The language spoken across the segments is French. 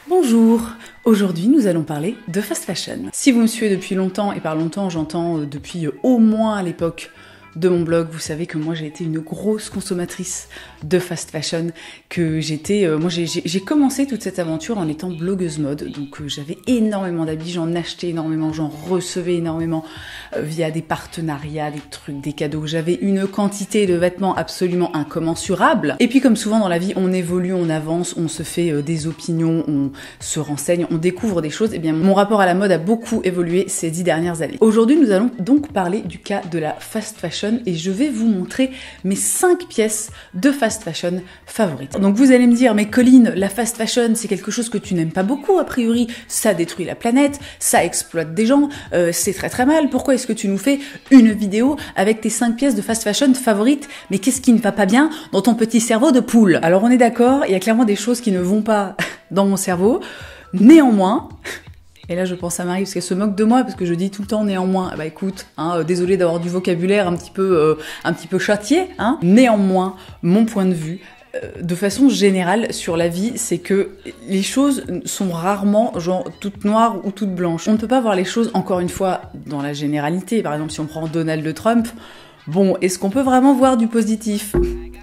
Bonjour, aujourd'hui nous allons parler de fast fashion. Si vous me suivez depuis longtemps, et par longtemps j'entends depuis au moins l'époque de mon blog, vous savez que moi j'ai été une grosse consommatrice de fast fashion, que j'ai commencé toute cette aventure en étant blogueuse mode, donc j'avais énormément d'habits, j'en achetais énormément, j'en recevais énormément via des partenariats, des trucs, des cadeaux, j'avais une quantité de vêtements absolument incommensurable. Et puis comme souvent dans la vie, on évolue, on avance, on se fait des opinions, on se renseigne, on découvre des choses, et bien mon rapport à la mode a beaucoup évolué ces 10 dernières années. Aujourd'hui nous allons donc parler du cas de la fast fashion, et je vais vous montrer mes 5 pièces de fast fashion favorites. Donc vous allez me dire, mais Colline, la fast fashion c'est quelque chose que tu n'aimes pas beaucoup a priori, ça détruit la planète, ça exploite des gens, c'est très très mal, pourquoi est-ce que tu nous fais une vidéo avec tes 5 pièces de fast fashion favorites? Mais qu'est-ce qui ne va pas bien dans ton petit cerveau de poule? Alors on est d'accord, il y a clairement des choses qui ne vont pas dans mon cerveau, néanmoins... Et là, je pense à Marie parce qu'elle se moque de moi parce que je dis tout le temps néanmoins. Bah écoute, désolé d'avoir du vocabulaire un petit peu châtié. Néanmoins, mon point de vue, de façon générale sur la vie, c'est que les choses sont rarement genre toutes noires ou toutes blanches. On ne peut pas voir les choses, encore une fois, dans la généralité. Par exemple, si on prend Donald Trump, bon, est-ce qu'on peut vraiment voir du positif ?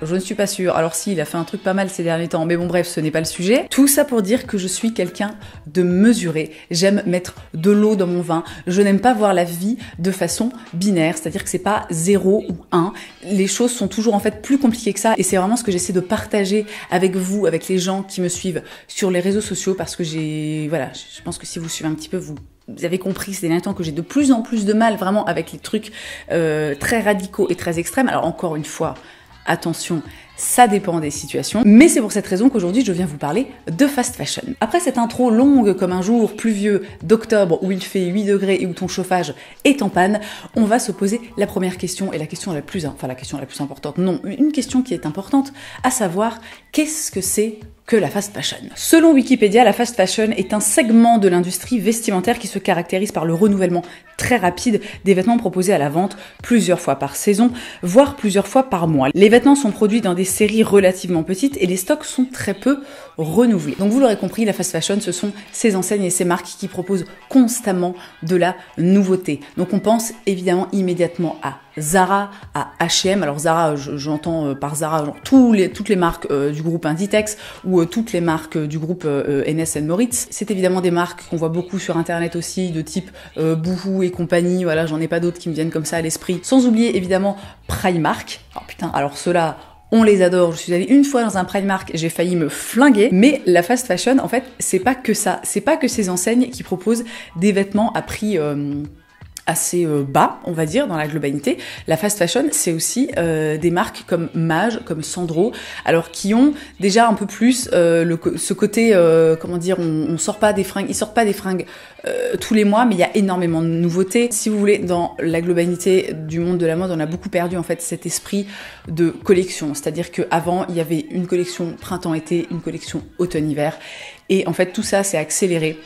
Je ne suis pas sûre. Alors si, il a fait un truc pas mal ces derniers temps, mais bon bref, ce n'est pas le sujet. Tout ça pour dire que je suis quelqu'un de mesuré. J'aime mettre de l'eau dans mon vin. Je n'aime pas voir la vie de façon binaire, c'est-à-dire que c'est pas 0 ou 1. Les choses sont toujours en fait plus compliquées que ça, et c'est vraiment ce que j'essaie de partager avec vous, avec les gens qui me suivent sur les réseaux sociaux, parce que je pense que si vous suivez un petit peu, vous avez compris ces derniers temps que j'ai de plus en plus de mal vraiment avec les trucs très radicaux et très extrêmes. Alors encore une fois, attention, ça dépend des situations, mais c'est pour cette raison qu'aujourd'hui je viens vous parler de fast fashion. Après cette intro longue comme un jour pluvieux d'octobre où il fait 8 degrés et où ton chauffage est en panne, on va se poser la première question, et la question la plus importante, non, une question qui est importante, à savoir, qu'est-ce que c'est que la fast fashion? Selon Wikipédia, la fast fashion est un segment de l'industrie vestimentaire qui se caractérise par le renouvellement très rapide des vêtements proposés à la vente plusieurs fois par saison, voire plusieurs fois par mois. Les vêtements sont produits dans des séries relativement petites et les stocks sont très peu renouvelés. Donc vous l'aurez compris, la fast fashion, ce sont ces enseignes et ces marques qui proposent constamment de la nouveauté. Donc on pense évidemment immédiatement à Zara, à H&M. Alors Zara, j'entends par Zara genre toutes les marques du groupe Inditex ou toutes les marques du groupe NS & Moritz. C'est évidemment des marques qu'on voit beaucoup sur internet aussi, de type Boohoo et compagnie. Voilà, j'en ai pas d'autres qui me viennent comme ça à l'esprit. Sans oublier évidemment Primark. Oh putain, alors ceux-là, on les adore. Je suis allée une fois dans un Primark, j'ai failli me flinguer. Mais la fast fashion, en fait, c'est pas que ça. C'est pas que ces enseignes qui proposent des vêtements à prix assez bas, on va dire, dans la globalité. La fast fashion, c'est aussi des marques comme Maje, comme Sandro, alors qui ont déjà un peu plus ce côté, on sort pas des fringues, ils sortent pas des fringues tous les mois, mais il y a énormément de nouveautés. Si vous voulez, dans la globalité du monde de la mode, on a beaucoup perdu en fait cet esprit de collection, c'est-à-dire qu'avant, il y avait une collection printemps-été, une collection automne-hiver, et en fait tout ça s'est accéléré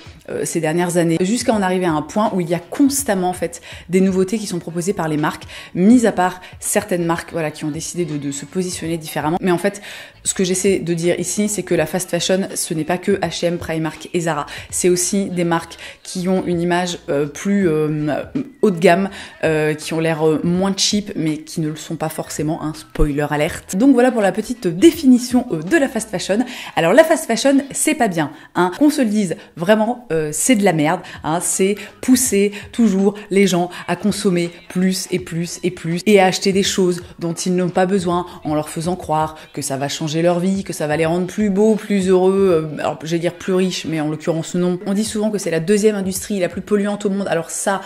ces dernières années, jusqu'à en arriver à un point où il y a constamment en fait des nouveautés qui sont proposées par les marques, mis à part certaines marques qui ont décidé de se positionner différemment. Mais en fait, ce que j'essaie de dire ici, c'est que la fast fashion, ce n'est pas que H&M, Primark et Zara. C'est aussi des marques qui ont une image plus haut de gamme, qui ont l'air moins cheap, mais qui ne le sont pas forcément, spoiler alerte. Donc voilà pour la petite définition de la fast fashion. Alors la fast fashion, c'est pas bien, qu'on se le dise, vraiment, c'est de la merde, c'est pousser toujours les gens à consommer plus et plus et plus, et à acheter des choses dont ils n'ont pas besoin, en leur faisant croire que ça va changer leur vie, que ça va les rendre plus beaux, plus heureux, alors j'allais dire plus riches, mais en l'occurrence non. On dit souvent que c'est la deuxième industrie la plus polluante au monde, alors ça,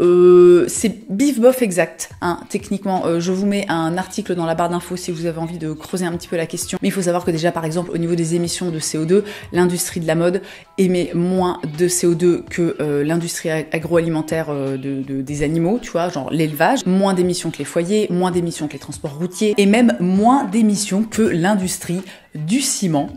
c'est bif bof exact, techniquement. Je vous mets un article dans la barre d'infos si vous avez envie de creuser un petit peu la question, mais il faut savoir que déjà par exemple au niveau des émissions de CO2, l'industrie de la mode émet moins de CO2 que l'industrie agroalimentaire des animaux, tu vois, genre l'élevage, moins d'émissions que les foyers, moins d'émissions que les transports routiers, et même moins d'émissions que l'industrie du ciment,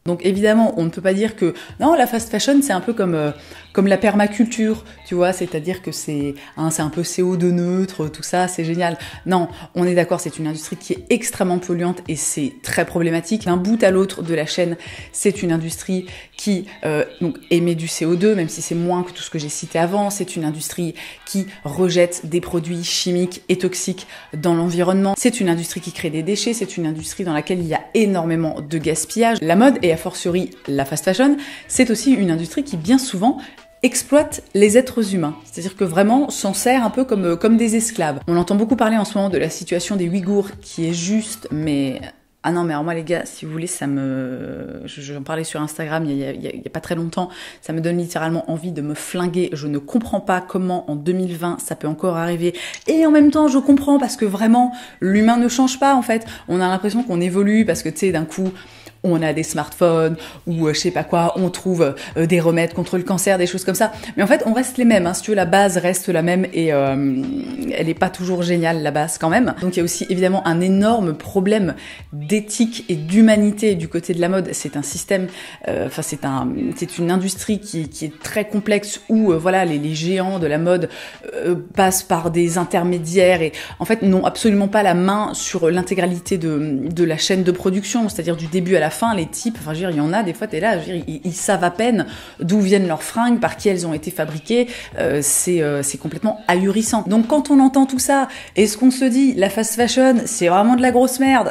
Donc évidemment, on ne peut pas dire que non, la fast fashion c'est un peu comme la permaculture, tu vois, c'est-à-dire que c'est un peu CO2 neutre, tout ça, c'est génial. Non, on est d'accord, c'est une industrie qui est extrêmement polluante et c'est très problématique. D'un bout à l'autre de la chaîne, c'est une industrie qui donc émet du CO2, même si c'est moins que tout ce que j'ai cité avant. C'est une industrie qui rejette des produits chimiques et toxiques dans l'environnement. C'est une industrie qui crée des déchets. C'est une industrie dans laquelle il y a énormément de gaspillage. La mode, et a fortiori la fast fashion, c'est aussi une industrie qui bien souvent exploite les êtres humains. C'est-à-dire que vraiment s'en sert un peu comme des esclaves. On entend beaucoup parler en ce moment de la situation des Ouïghours, qui est juste, mais... Ah non, mais alors moi les gars, si vous voulez, j'en parlais sur Instagram il y a pas très longtemps, ça me donne littéralement envie de me flinguer. Je ne comprends pas comment en 2020 ça peut encore arriver. Et en même temps, je comprends parce que vraiment, l'humain ne change pas en fait. On a l'impression qu'on évolue parce que tu sais, d'un coup... on a des smartphones ou je sais pas quoi, on trouve des remèdes contre le cancer, des choses comme ça. Mais en fait, on reste les mêmes. Hein. Si tu veux, la base reste la même et elle est pas toujours géniale, la base quand même. Donc il y a aussi évidemment un énorme problème d'éthique et d'humanité du côté de la mode. C'est un système, c'est une industrie qui est très complexe où voilà, les géants de la mode passent par des intermédiaires et en fait n'ont absolument pas la main sur l'intégralité de la chaîne de production, c'est-à-dire du début à la fin, les types, enfin je veux dire, il y en a des fois, t'es là, je veux dire, ils savent à peine d'où viennent leurs fringues, par qui elles ont été fabriquées, c'est complètement ahurissant. Donc quand on entend tout ça, est-ce qu'on se dit, la fast fashion, c'est vraiment de la grosse merde?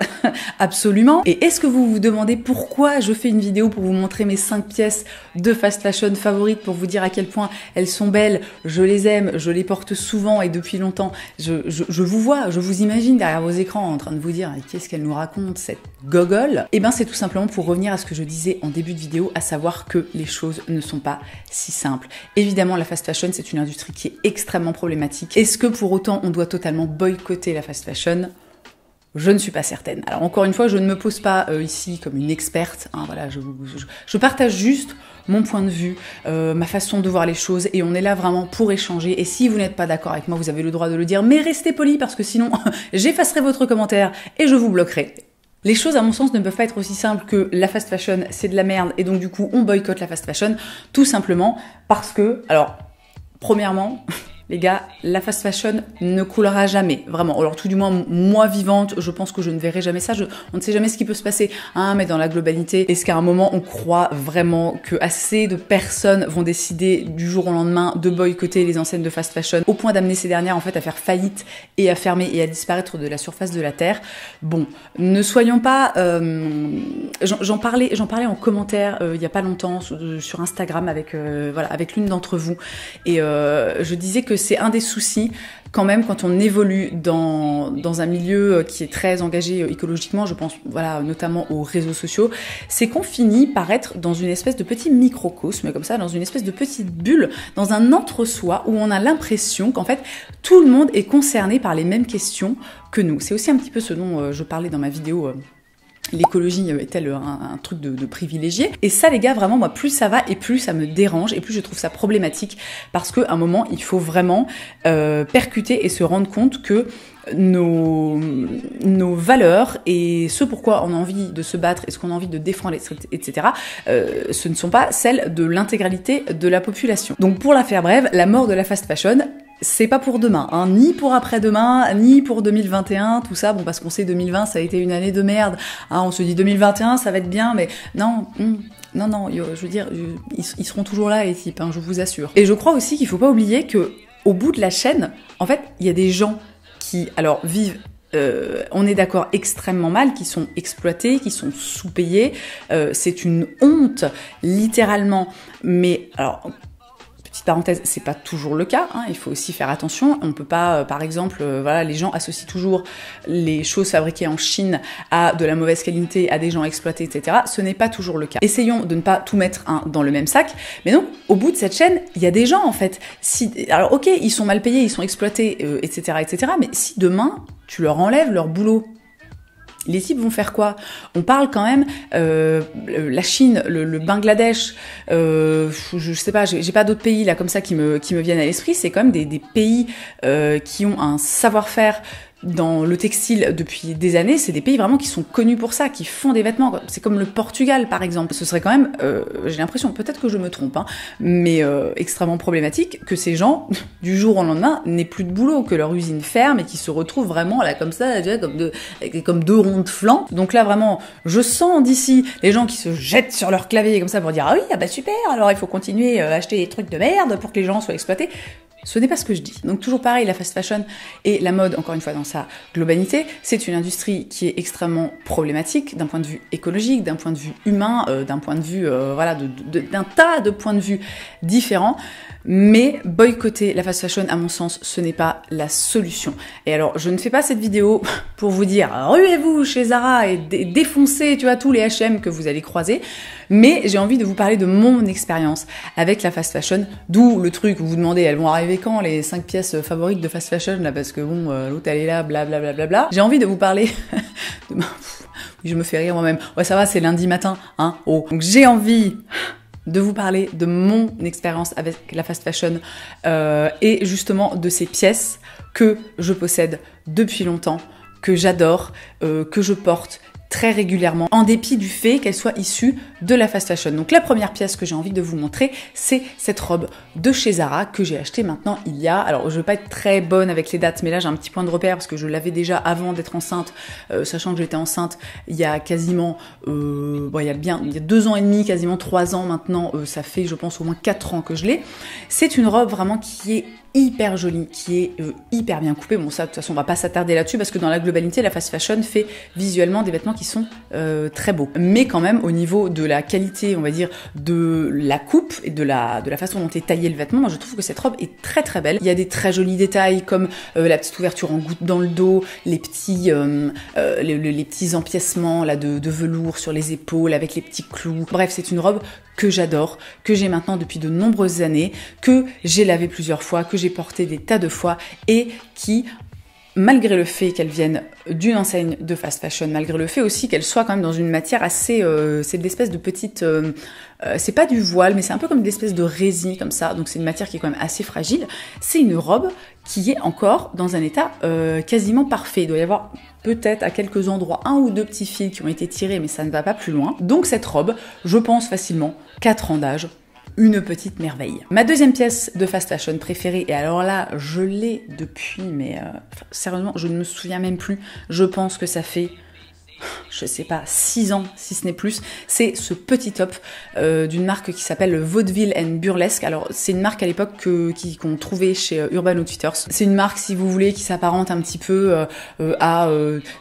Absolument. Et est-ce que vous vous demandez pourquoi je fais une vidéo pour vous montrer mes 5 pièces de fast fashion favorites, pour vous dire à quel point elles sont belles, je les aime, je les porte souvent et depuis longtemps, je vous vois, je vous imagine derrière vos écrans en train de vous dire, qu'est-ce qu'elle nous raconte, cette gogole? Eh ben c'est tout simplement pour revenir à ce que je disais en début de vidéo, à savoir que les choses ne sont pas si simples. Évidemment, la fast fashion, c'est une industrie qui est extrêmement problématique. Est-ce que pour autant, on doit totalement boycotter la fast fashion ? Je ne suis pas certaine. Alors encore une fois, je ne me pose pas ici comme une experte. Hein, voilà, je partage juste mon point de vue, ma façon de voir les choses, et on est là vraiment pour échanger. Et si vous n'êtes pas d'accord avec moi, vous avez le droit de le dire, mais restez poli parce que sinon, j'effacerai votre commentaire et je vous bloquerai. Les choses, à mon sens, ne peuvent pas être aussi simples que la fast fashion, c'est de la merde, et donc du coup, on boycotte la fast fashion, tout simplement parce que, alors, premièrement, les gars, la fast fashion ne coulera jamais, vraiment. Alors tout du moins, moi vivante, je pense que je ne verrai jamais ça. On ne sait jamais ce qui peut se passer. Hein, mais dans la globalité, est-ce qu'à un moment, on croit vraiment que assez de personnes vont décider du jour au lendemain de boycotter les enseignes de fast fashion au point d'amener ces dernières en fait à faire faillite et à fermer et à disparaître de la surface de la Terre? Bon, ne soyons pas... J'en parlais en commentaire il y a pas longtemps sur Instagram avec l'une d'entre vous, et je disais que c'est un des soucis quand même quand on évolue dans un milieu qui est très engagé écologiquement, je pense voilà notamment aux réseaux sociaux, c'est qu'on finit par être dans une espèce de petit microcosme comme ça, dans une espèce de petite bulle, dans un entre-soi où on a l'impression qu'en fait tout le monde est concerné par les mêmes questions que nous. C'est aussi un petit peu ce dont je parlais dans ma vidéo l'écologie est-elle un truc de privilégié? Et ça, les gars, vraiment, moi, plus ça va et plus ça me dérange et plus je trouve ça problématique parce qu'à un moment, il faut vraiment percuter et se rendre compte que nos valeurs et ce pourquoi on a envie de se battre et ce qu'on a envie de défendre, etc., ce ne sont pas celles de l'intégralité de la population. Donc, pour la faire brève, la mort de la fast fashion, c'est pas pour demain, hein, ni pour après-demain, ni pour 2021, tout ça, bon, parce qu'on sait 2020, ça a été une année de merde, hein, on se dit 2021, ça va être bien, mais non, je veux dire, ils seront toujours là, les types, hein, je vous assure. Et je crois aussi qu'il faut pas oublier que, au bout de la chaîne, en fait, il y a des gens qui, alors, vivent on est d'accord, extrêmement mal, qui sont exploités, qui sont sous-payés, c'est une honte, littéralement, mais, alors... Petite parenthèse, c'est pas toujours le cas, hein, il faut aussi faire attention. On peut pas, par exemple, voilà, les gens associent toujours les choses fabriquées en Chine à de la mauvaise qualité, à des gens exploités, etc. Ce n'est pas toujours le cas. Essayons de ne pas tout mettre dans le même sac. Mais donc, au bout de cette chaîne, il y a des gens, en fait. Alors, ok, ils sont mal payés, ils sont exploités, etc., etc. Mais si demain, tu leur enlèves leur boulot, les types vont faire quoi? On parle quand même la Chine, le Bangladesh, je sais pas, j'ai pas d'autres pays là comme ça qui me viennent à l'esprit. C'est quand même des pays qui ont un savoir-faire dans le textile depuis des années, c'est des pays vraiment qui sont connus pour ça, qui font des vêtements. C'est comme le Portugal, par exemple. Ce serait quand même, j'ai l'impression, peut-être que je me trompe, hein, mais extrêmement problématique que ces gens, du jour au lendemain, n'aient plus de boulot, que leur usine ferme et qu'ils se retrouvent vraiment là comme ça, comme deux ronds de flanc. Donc là, vraiment, je sens d'ici les gens qui se jettent sur leur clavier comme ça pour dire « Ah oui, ah bah super, alors il faut continuer à acheter des trucs de merde pour que les gens soient exploités ». Ce n'est pas ce que je dis. Donc toujours pareil, la fast fashion et la mode, encore une fois dans sa globalité, c'est une industrie qui est extrêmement problématique d'un point de vue écologique, d'un point de vue humain, d'un point de vue, voilà, d'un tas de points de vue différents. Mais boycotter la fast fashion, à mon sens, ce n'est pas la solution. Et alors, je ne fais pas cette vidéo pour vous dire ruez-vous chez Zara et défoncez, tu vois, tous les H&M que vous allez croiser. Mais j'ai envie de vous parler de mon expérience avec la fast fashion, d'où le truc où vous demandez, elles vont arriver quand les 5 pièces favorites de fast fashion là, parce que bon, l'autre elle est là, blablabla. Bla, bla, bla. J'ai envie de vous parler je me fais rire moi-même. Ouais, ça va, c'est lundi matin, hein. Oh. Donc j'ai envie de vous parler de mon expérience avec la fast fashion et justement de ces pièces que je possède depuis longtemps, que j'adore, que je porte très régulièrement, en dépit du fait qu'elle soit issue de la fast fashion. Donc la première pièce que j'ai envie de vous montrer, c'est cette robe de chez Zara que j'ai achetée maintenant il y a... Alors je vais pas être très bonne avec les dates, mais là j'ai un petit point de repère parce que je l'avais déjà avant d'être enceinte, sachant que j'étais enceinte il y a quasiment... bon, il y a 2 ans et demi, quasiment 3 ans maintenant, ça fait je pense au moins 4 ans que je l'ai. C'est une robe vraiment qui est hyper jolie, qui est hyper bien coupée. Bon ça de toute façon on va pas s'attarder là-dessus parce que dans la globalité la fast fashion fait visuellement des vêtements qui sont très beaux. Mais quand même au niveau de la qualité, on va dire, de la coupe et de la façon dont est taillé le vêtement, moi je trouve que cette robe est très très belle. Il y a des très jolis détails comme la petite ouverture en goutte dans le dos, les petits empiècements là de velours sur les épaules avec les petits clous. Bref, c'est une robe que j'adore, que j'ai maintenant depuis de nombreuses années, que j'ai lavé plusieurs fois, que j'ai porté des tas de fois et qui, malgré le fait qu'elle vienne d'une enseigne de fast fashion, malgré le fait aussi qu'elle soit quand même dans une matière assez... c'est de l'espèce de petite... c'est pas du voile, mais c'est un peu comme des espèces de résine comme ça, donc c'est une matière qui est quand même assez fragile. C'est une robe qui est encore dans un état quasiment parfait. Il doit y avoir peut-être à quelques endroits 1 ou 2 petits fils qui ont été tirés, mais ça ne va pas plus loin. Donc cette robe, je pense facilement 4 ans d'âge, une petite merveille. Ma deuxième pièce de fast fashion préférée, et alors là, je l'ai depuis, mais sérieusement, je ne me souviens même plus. Je pense que ça fait, je sais pas, 6 ans, si ce n'est plus. C'est ce petit top d'une marque qui s'appelle Vaudeville & Burlesque. Alors, c'est une marque à l'époque qu'on trouvait chez Urban Outfitters. C'est une marque, si vous voulez, qui s'apparente un petit peu à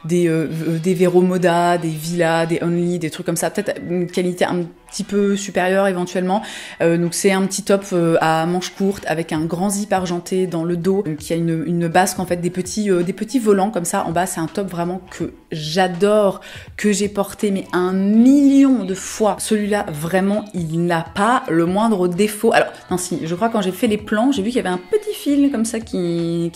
des Vero Moda, des Villa, des Only, des trucs comme ça. Peut-être une qualité un petit peu supérieur éventuellement. Donc c'est un petit top à manches courtes avec un grand zip argenté dans le dos qui a une basque en fait, des petits volants comme ça en bas. C'est un top vraiment que j'adore, que j'ai porté mais 1 million de fois. Celui-là vraiment il n'a pas le moindre défaut. Alors non si, je crois quand j'ai fait les plans, j'ai vu qu'il y avait un petit fil comme ça qui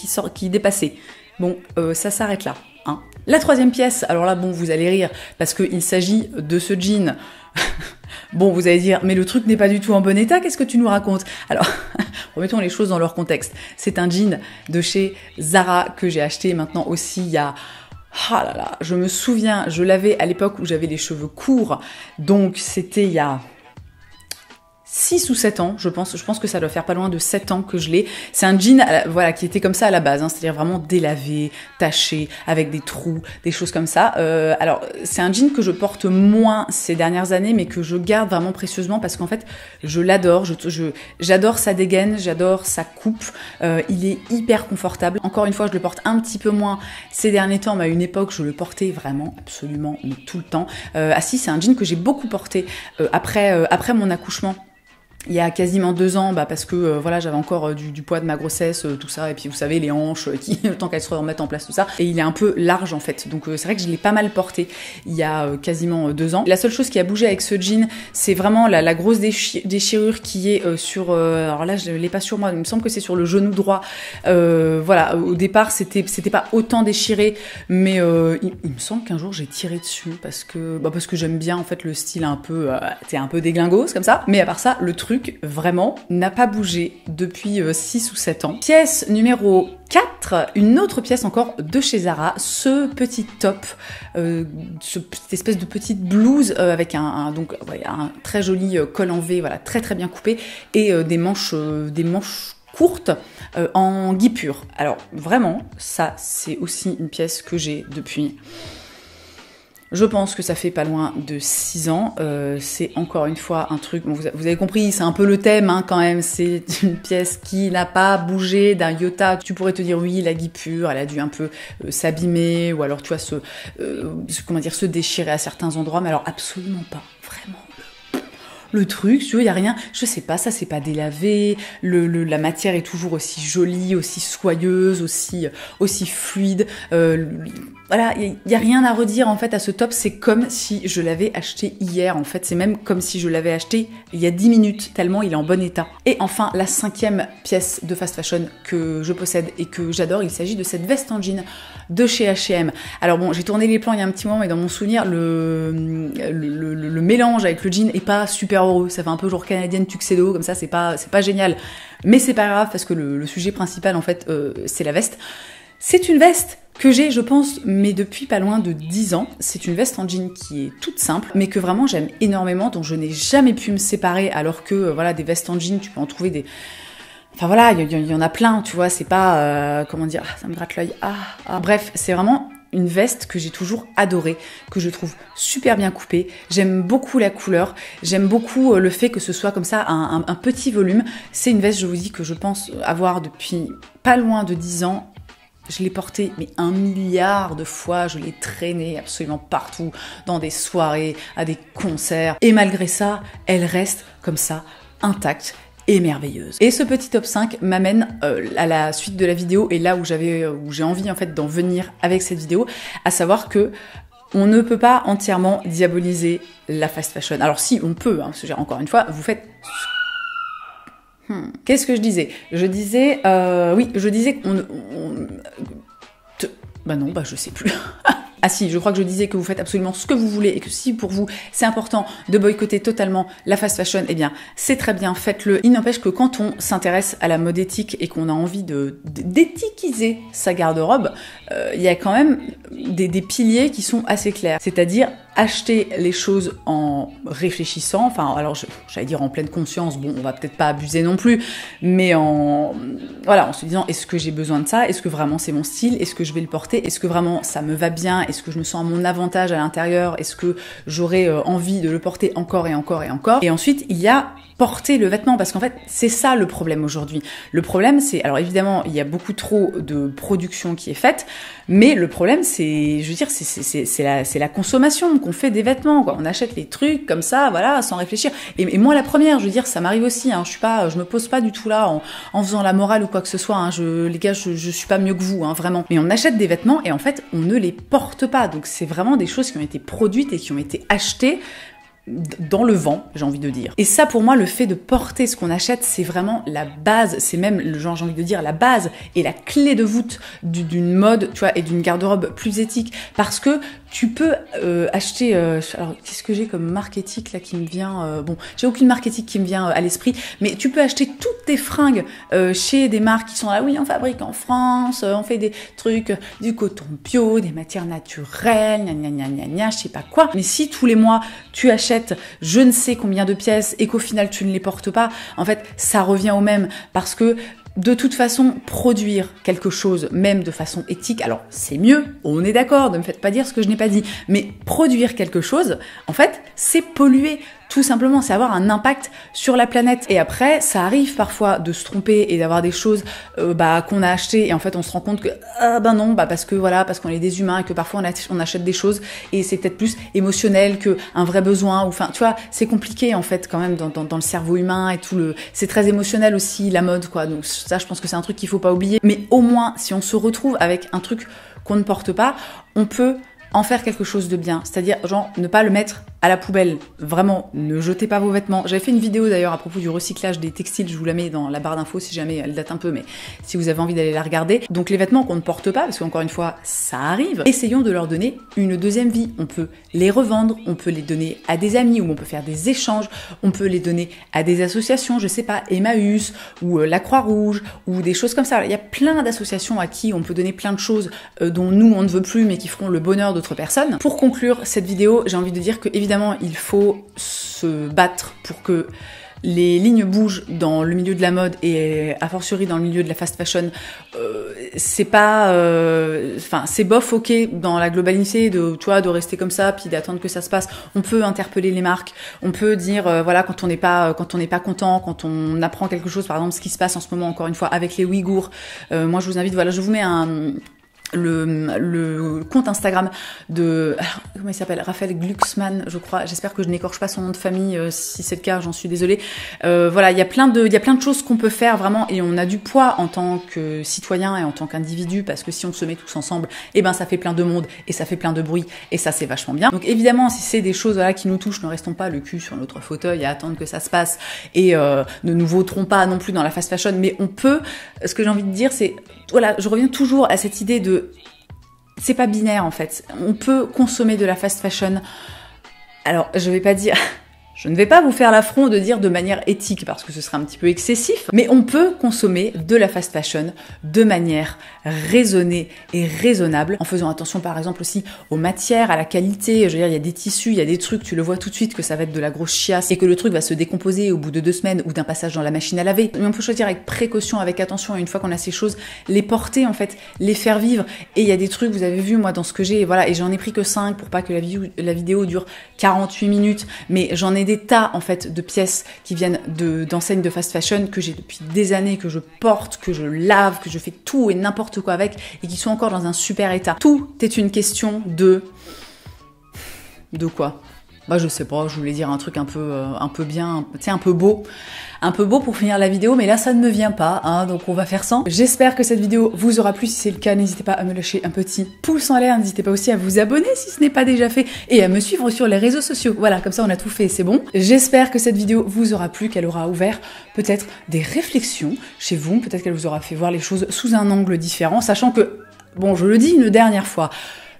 dépassait. Bon, ça s'arrête là. Hein. La troisième pièce, alors là bon vous allez rire parce qu'il s'agit de ce jean. Bon, vous allez dire, mais le truc n'est pas du tout en bon état, qu'est-ce que tu nous racontes? Alors, remettons les choses dans leur contexte. C'est un jean de chez Zara que j'ai acheté maintenant aussi il y a... Ah là là, je me souviens, je l'avais à l'époque où j'avais les cheveux courts, donc c'était il y a 6 ou 7 ans, je pense que ça doit faire pas loin de 7 ans que je l'ai. C'est un jean, voilà, qui était comme ça à la base, hein, c'est-à-dire vraiment délavé, taché, avec des trous, des choses comme ça. Alors, c'est un jean que je porte moins ces dernières années, mais que je garde vraiment précieusement parce qu'en fait, je l'adore, j'adore sa dégaine, j'adore sa coupe, il est hyper confortable. Encore une fois, je le porte un petit peu moins ces derniers temps, mais à une époque, je le portais vraiment, absolument, mais tout le temps. Ah si, c'est un jean que j'ai beaucoup porté après mon accouchement. Il y a quasiment 2 ans, parce que voilà, j'avais encore du poids de ma grossesse, tout ça, et puis vous savez les hanches qui le temps qu'elles se remettent en place, tout ça, et il est un peu large en fait, donc c'est vrai que je l'ai pas mal porté il y a quasiment 2 ans. La seule chose qui a bougé avec ce jean, c'est vraiment la grosse déchirure qui est sur, alors là je l'ai pas sur moi, il me semble que c'est sur le genou droit. Voilà, au départ c'était pas autant déchiré, mais il me semble qu'un jour j'ai tiré dessus parce que j'aime bien en fait le style un peu, c'est un peu déglingos comme ça, mais à part ça le truc truc, vraiment, n'a pas bougé depuis 6 ou 7 ans. Pièce numéro 4, une autre pièce encore de chez Zara, ce petit top, cette espèce de petite blouse avec donc, ouais, un très joli col en V, voilà, très très bien coupé, et des manches courtes en guipure. Alors vraiment, ça c'est aussi une pièce que j'ai depuis... Je pense que ça fait pas loin de 6 ans. C'est encore une fois un truc, bon, vous avez compris, c'est un peu le thème hein, quand même. C'est une pièce qui n'a pas bougé d'un iota. Tu pourrais te dire oui, la guipure, elle a dû un peu s'abîmer ou alors tu vois se déchirer à certains endroits, mais alors absolument pas, vraiment. Le truc, tu vois, il y a rien, je sais pas, ça c'est pas délavé, la matière est toujours aussi jolie, aussi soyeuse, aussi fluide. Voilà, il y a rien à redire en fait à ce top, c'est comme si je l'avais acheté hier en fait, c'est même comme si je l'avais acheté il y a 10 minutes, tellement il est en bon état. Et enfin, la 5e pièce de fast fashion que je possède et que j'adore, il s'agit de cette veste en jean de chez H&M. Alors bon, j'ai tourné les plans il y a un petit moment, mais dans mon souvenir, le mélange avec le jean est pas super heureux, ça fait un peu genre canadienne tuxedo, comme ça, c'est pas génial. Mais c'est pas grave, parce que le sujet principal en fait, c'est la veste. C'est une veste que j'ai, je pense, mais depuis pas loin de 10 ans. C'est une veste en jean qui est toute simple, mais que vraiment j'aime énormément, dont je n'ai jamais pu me séparer, alors que, voilà, des vestes en jean, tu peux en trouver des... Enfin voilà, il y en a plein, tu vois, c'est pas... comment dire, ça me gratte l'œil. Bref, c'est vraiment une veste que j'ai toujours adorée, que je trouve super bien coupée. J'aime beaucoup la couleur, j'aime beaucoup le fait que ce soit comme ça, un petit volume. C'est une veste, je vous dis, que je pense avoir depuis pas loin de 10 ans. Je l'ai portée, mais 1 milliard de fois, je l'ai traînée absolument partout, dans des soirées, à des concerts. Et malgré ça, elle reste comme ça, intacte et merveilleuse. Et ce petit top 5 m'amène à la suite de la vidéo, et là où j'ai envie en fait d'en venir avec cette vidéo, à savoir que on ne peut pas entièrement diaboliser la fast fashion. Alors si, on peut, hein, parce que encore une fois, vous faites... Qu'est-ce que je disais ? Je disais qu'on... Bah non, je sais plus. Ah si, je crois que je disais que vous faites absolument ce que vous voulez et que si pour vous c'est important de boycotter totalement la fast fashion, eh bien c'est très bien, faites-le. Il n'empêche que quand on s'intéresse à la mode éthique et qu'on a envie d'éthiquiser sa garde-robe, il y a quand même des piliers qui sont assez clairs. C'est-à-dire acheter les choses en réfléchissant, enfin alors j'allais dire en pleine conscience, bon on va peut-être pas abuser non plus, mais en se disant est-ce que j'ai besoin de ça, est-ce que vraiment c'est mon style, est-ce que je vais le porter, est-ce que vraiment ça me va bien, est-ce que je me sens à mon avantage à l'intérieur, est-ce que j'aurais envie de le porter encore et encore et encore. Et ensuite il y a porter le vêtement, parce qu'en fait c'est ça le problème aujourd'hui. Le problème c'est, alors évidemment il y a beaucoup trop de production qui est faite, mais le problème c'est, je veux dire, c'est la consommation qu'on fait des vêtements, quoi. On achète les trucs comme ça, voilà, sans réfléchir. Et moi la première, je veux dire, ça m'arrive aussi, hein. Je me pose pas du tout là en faisant la morale ou quoi que ce soit, hein. Les gars, je suis pas mieux que vous, hein, vraiment. Mais on achète des vêtements et en fait on ne les porte pas, donc c'est vraiment des choses qui ont été produites et qui ont été achetées dans le vent, j'ai envie de dire. Et ça, pour moi, le fait de porter ce qu'on achète, c'est vraiment la base, c'est même, j'ai envie de dire, la base et la clé de voûte d'une mode, tu vois, et d'une garde-robe plus éthique. Parce que tu peux acheter... alors, qu'est-ce que j'ai comme marque éthique, là, qui me vient... bon, j'ai aucune marque éthique qui me vient à l'esprit, mais tu peux acheter toutes tes fringues chez des marques qui sont là, oui, on fabrique en France, on fait des trucs, du coton bio, des matières naturelles, je sais pas quoi. Mais si tous les mois, tu achètes je ne sais combien de pièces et qu'au final tu ne les portes pas, en fait ça revient au même, parce que de toute façon, produire quelque chose, même de façon éthique, alors c'est mieux, on est d'accord, ne me faites pas dire ce que je n'ai pas dit, mais produire quelque chose, en fait, c'est polluer. Tout simplement, c'est avoir un impact sur la planète. Et après, ça arrive parfois de se tromper et d'avoir des choses qu'on a achetées et en fait on se rend compte que parce qu'on est des humains et que parfois on achète des choses et c'est peut-être plus émotionnel qu'un vrai besoin. Ou enfin, tu vois, c'est compliqué en fait quand même dans le cerveau humain et tout c'est très émotionnel aussi la mode, quoi. Donc ça, je pense que c'est un truc qu'il faut pas oublier. Mais au moins, si on se retrouve avec un truc qu'on ne porte pas, on peut en faire quelque chose de bien, c'est-à-dire genre ne pas le mettre à la poubelle. Vraiment, ne jetez pas vos vêtements. J'avais fait une vidéo d'ailleurs à propos du recyclage des textiles, je vous la mets dans la barre d'infos si jamais elle date un peu, mais si vous avez envie d'aller la regarder. Donc les vêtements qu'on ne porte pas, parce qu'encore une fois, ça arrive, essayons de leur donner une deuxième vie. On peut les revendre, on peut les donner à des amis, ou on peut faire des échanges, on peut les donner à des associations, je sais pas, Emmaüs, ou la Croix-Rouge, ou des choses comme ça. Il y a plein d'associations à qui on peut donner plein de choses dont nous on ne veut plus, mais qui feront le bonheur d'autres personnes. Pour conclure cette vidéo, j'ai envie de dire que évidemment il faut se battre pour que les lignes bougent dans le milieu de la mode et a fortiori dans le milieu de la fast fashion. C'est pas, enfin c'est bof, ok, dans la globalité de, tu vois, de rester comme ça puis d'attendre que ça se passe. On peut interpeller les marques, on peut dire voilà, quand on n'est pas content, quand on apprend quelque chose, par exemple ce qui se passe en ce moment encore une fois avec les Ouïghours. Moi je vous invite, voilà, je vous mets le compte Instagram de, alors, comment il s'appelle, Raphaël Glucksmann, je crois. J'espère que je n'écorche pas son nom de famille. Si c'est le cas, j'en suis désolée. Voilà, il y a plein de choses qu'on peut faire vraiment, et on a du poids en tant que citoyen et en tant qu'individu, parce que si on se met tous ensemble, eh ben ça fait plein de monde et ça fait plein de bruit et ça c'est vachement bien. Donc évidemment, si c'est des choses voilà qui nous touchent, ne restons pas le cul sur notre fauteuil à attendre que ça se passe et ne nous vautrons pas non plus dans la fast fashion. Mais on peut. Ce que j'ai envie de dire, c'est voilà, je reviens toujours à cette idée de c'est pas binaire en fait. On peut consommer de la fast fashion. Alors, je vais pas dire... Je ne vais pas vous faire l'affront de dire de manière éthique parce que ce serait un petit peu excessif, mais on peut consommer de la fast fashion de manière raisonnée et raisonnable en faisant attention par exemple aussi aux matières, à la qualité. Je veux dire, il y a des tissus, il y a des trucs, tu le vois tout de suite que ça va être de la grosse chiasse et que le truc va se décomposer au bout de 2 semaines ou d'un passage dans la machine à laver. Mais on peut choisir avec précaution, avec attention, et une fois qu'on a ces choses, les porter en fait, les faire vivre. Et il y a des trucs, vous avez vu moi dans ce que j'ai, voilà, et j'en ai pris que 5 pour pas que la vidéo dure 48 minutes, mais j'en ai des tas en fait de pièces qui viennent d'enseignes de fast fashion que j'ai depuis des années, que je porte, que je lave, que je fais tout et n'importe quoi avec et qui sont encore dans un super état. Tout est une question de quoi? Bah je sais pas, je voulais dire un truc un peu bien, tu sais, un peu beau pour finir la vidéo, mais là ça ne me vient pas, hein, donc on va faire sans. J'espère que cette vidéo vous aura plu. Si c'est le cas, n'hésitez pas à me lâcher un petit pouce en l'air, n'hésitez pas aussi à vous abonner si ce n'est pas déjà fait et à me suivre sur les réseaux sociaux. Voilà, comme ça on a tout fait, c'est bon. J'espère que cette vidéo vous aura plu, qu'elle aura ouvert peut-être des réflexions chez vous, peut-être qu'elle vous aura fait voir les choses sous un angle différent, sachant que, bon, je le dis une dernière fois,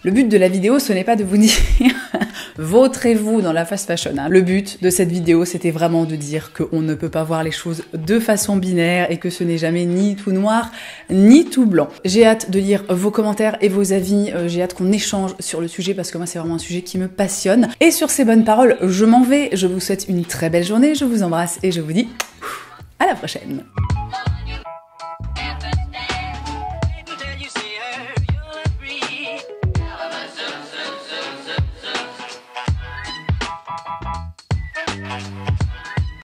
le but de la vidéo, ce n'est pas de vous dire vautrez-vous dans la fast fashion. Hein. Le but de cette vidéo, c'était vraiment de dire qu'on ne peut pas voir les choses de façon binaire et que ce n'est jamais ni tout noir, ni tout blanc. J'ai hâte de lire vos commentaires et vos avis. J'ai hâte qu'on échange sur le sujet parce que moi, c'est vraiment un sujet qui me passionne. Et sur ces bonnes paroles, je m'en vais. Je vous souhaite une très belle journée. Je vous embrasse et je vous dis à la prochaine.